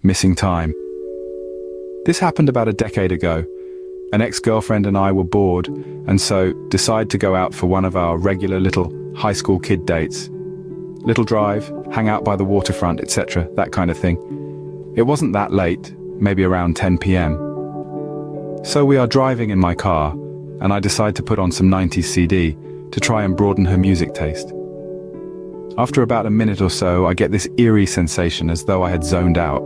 missing time. This happened about a decade ago. An ex-girlfriend and I were bored, and so decided to go out for one of our regular little high school kid dates. Little drive, hang out by the waterfront, etc., that kind of thing. It wasn't that late, maybe around 10 p.m. So we are driving in my car, and I decide to put on some 90s CD to try and broaden her music taste. After about a minute or so, I get this eerie sensation as though I had zoned out.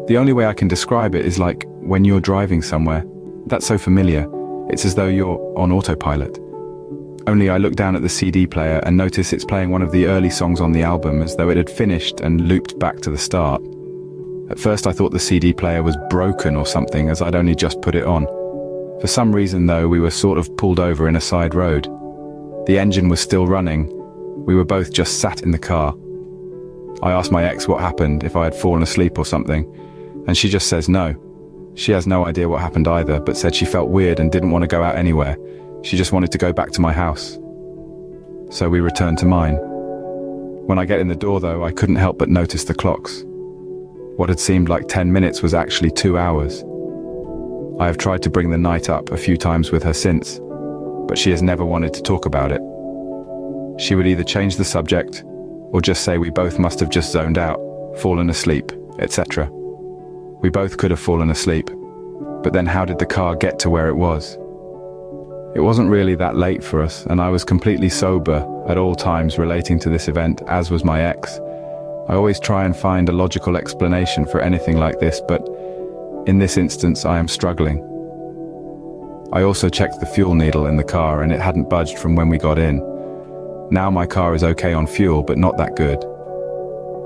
The only way I can describe it is like when you're driving somewhere. That's so familiar. It's as though you're on autopilot. Only I look down at the CD player and notice it's playing one of the early songs on the album as though it had finished and looped back to the start. At first I thought the CD player was broken or something, as I'd only just put it on. For some reason though, we were sort of pulled over in a side road. The engine was still running. We were both just sat in the car. I asked my ex what happened, if I had fallen asleep or something, and she just says no. She has no idea what happened either, but said she felt weird and didn't want to go out anywhere. She just wanted to go back to my house. So we returned to mine. When I get in the door though, I couldn't help but notice the clocks. What had seemed like 10 minutes was actually 2 hours. I have tried to bring the night up a few times with her since, but she has never wanted to talk about it. She would either change the subject, or just say we both must have just zoned out, fallen asleep, etc. We both could have fallen asleep, but then how did the car get to where it was? It wasn't really that late for us, and I was completely sober at all times relating to this event, as was my ex. I always try and find a logical explanation for anything like this, but in this instance I am struggling. I also checked the fuel needle in the car and it hadn't budged from when we got in. Now my car is okay on fuel, but not that good.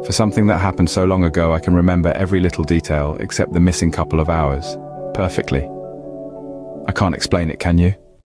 For something that happened so long ago, I can remember every little detail except the missing couple of hours perfectly. I can't explain it, can you?